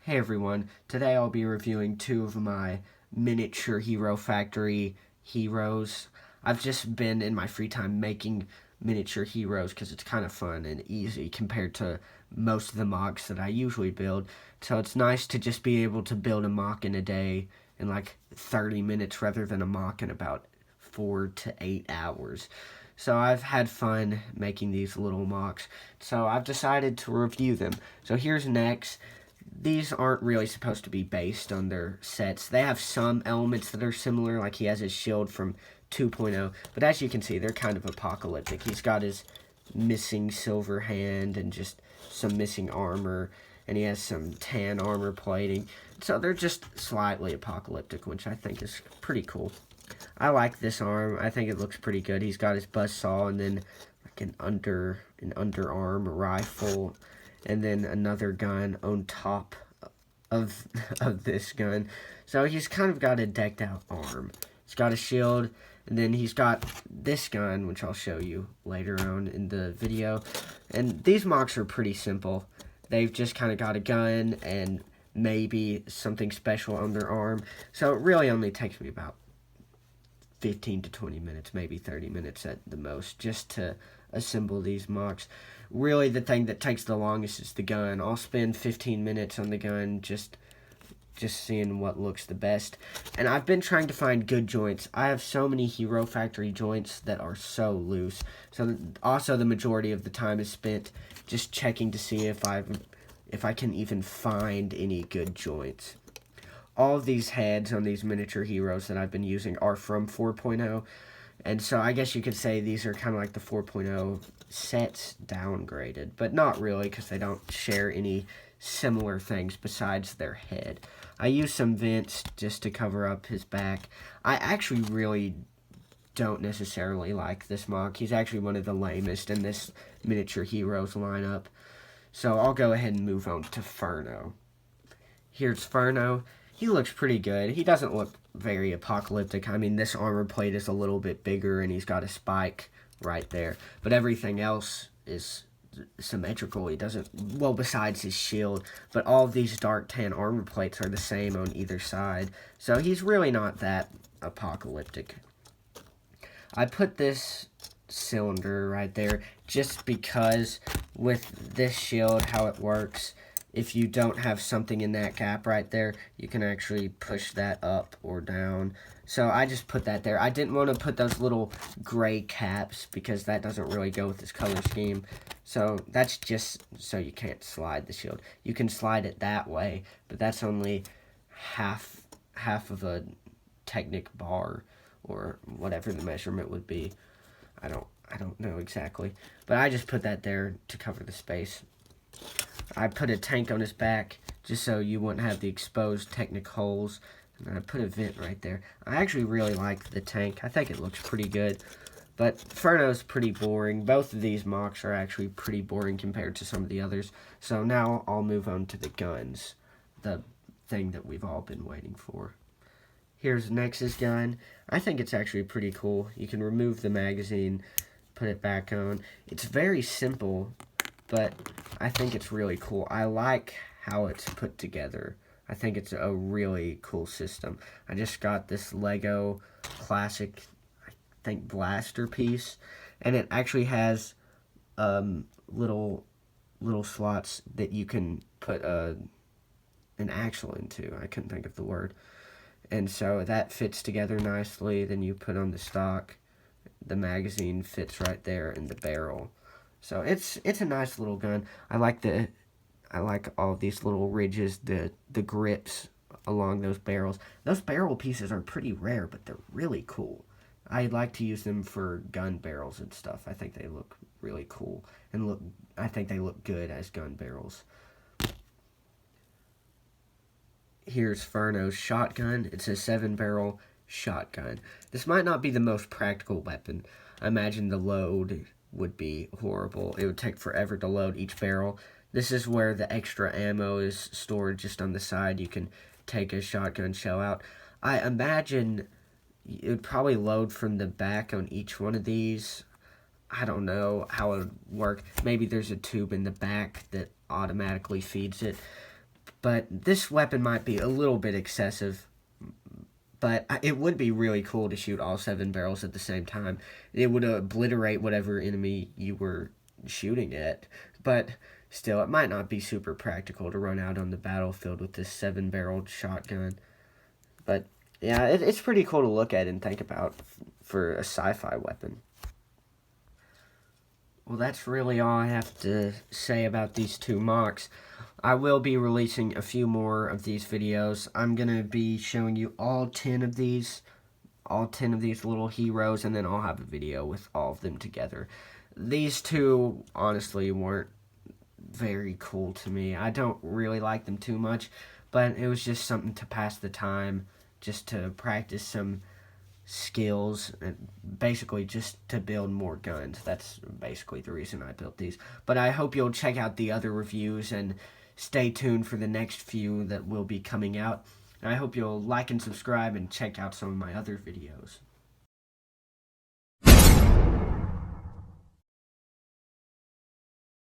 Hey everyone, today I'll be reviewing two of my miniature Hero Factory heroes. I've just been in my free time making miniature heroes because it's kind of fun and easy compared to most of the MOCs that I usually build. So it's nice to just be able to build a MOC in a day in like 30 minutes rather than a MOC in about 4 to 8 hours. So I've had fun making these little MOCs. So I've decided to review them. So here's Nex. These aren't really supposed to be based on their sets. They have some elements that are similar, like he has his shield from 2.0, but as you can see, they're kind of apocalyptic. He's got his missing silver hand and just some missing armor, and he has some tan armor plating. So they're just slightly apocalyptic, which I think is pretty cool. I like this arm. I think it looks pretty good. He's got his buzzsaw and then like an underarm rifle, and then another gun on top of this gun. So he's kind of got a decked out arm. He's got a shield, and then he's got this gun, which I'll show you later on in the video. And these MOCs are pretty simple. They've just kind of got a gun and maybe something special on their arm. So it really only takes me about 15 to 20 minutes, maybe 30 minutes at the most, just to assemble these MOCs. Really, the thing that takes the longest is the gun. I'll spend 15 minutes on the gun just seeing what looks the best. And I've been trying to find good joints. I have so many Hero Factory joints that are so loose. So also the majority of the time is spent just checking to see if I can even find any good joints. All of these heads on these miniature heroes that I've been using are from 4.0. And so I guess you could say these are kind of like the 4.0 sets downgraded. But not really, because they don't share any similar things besides their head. I used some vents just to cover up his back. I actually really don't necessarily like this MOC. He's actually one of the lamest in this miniature heroes lineup. So I'll go ahead and move on to Furno. Here's Furno. He looks pretty good. He doesn't look very apocalyptic. I mean, this armor plate is a little bit bigger, and he's got a spike right there. But everything else is symmetrical. He doesn't, well, besides his shield. But all of these dark tan armor plates are the same on either side. So he's really not that apocalyptic. I put this cylinder right there just because with this shield, how it works, if you don't have something in that gap right there, you can actually push that up or down. So I just put that there. I didn't want to put those little gray caps because that doesn't really go with this color scheme. So that's just so you can't slide the shield. You can slide it that way, but that's only half of a Technic bar or whatever the measurement would be. I don't know exactly, but I just put that there to cover the space. I put a tank on his back just so you wouldn't have the exposed Technic holes. And I put a vent right there. I actually really like the tank. I think it looks pretty good. But Furno's pretty boring. Both of these MOCs are actually pretty boring compared to some of the others. So now I'll move on to the guns. The thing that we've all been waiting for. Here's Nexus gun. I think it's actually pretty cool. You can remove the magazine, put it back on. It's very simple, but I think it's really cool. I like how it's put together. I think it's a really cool system. I just got this Lego classic, I think, blaster piece, and it actually has little slots that you can put an axle into. I couldn't think of the word. And so that fits together nicely. Then you put on the stock. The magazine fits right there in the barrel. So it's a nice little gun. I like all of these little ridges, the grips along those barrels. Those barrel pieces are pretty rare, but they're really cool. I like to use them for gun barrels and stuff. I think they look really cool, and I think they look good as gun barrels. Here's Furno's shotgun. It's a 7-barrel shotgun. This might not be the most practical weapon. I imagine the load would be horrible. It would take forever to load each barrel. This is where the extra ammo is stored just on the side. You can take a shotgun shell out. I imagine it would probably load from the back on each one of these. I don't know how it would work. Maybe there's a tube in the back that automatically feeds it. But this weapon might be a little bit excessive, but it would be really cool to shoot all 7 barrels at the same time. It would obliterate whatever enemy you were shooting at, but still, it might not be super practical to run out on the battlefield with this 7-barreled shotgun. But yeah, it's pretty cool to look at and think about for a sci-fi weapon. Well, that's really all I have to say about these 2 MOCs. I will be releasing a few more of these videos. I'm going to be showing you all 10 of these little heroes, and then I'll have a video with all of them together. These 2, honestly, weren't very cool to me. I don't really like them too much, but it was just something to pass the time, just to practice some skills, and basically just to build more guns. That's basically the reason I built these. But I hope you'll check out the other reviews and stay tuned for the next few that will be coming out. And I hope you'll like and subscribe and check out some of my other videos.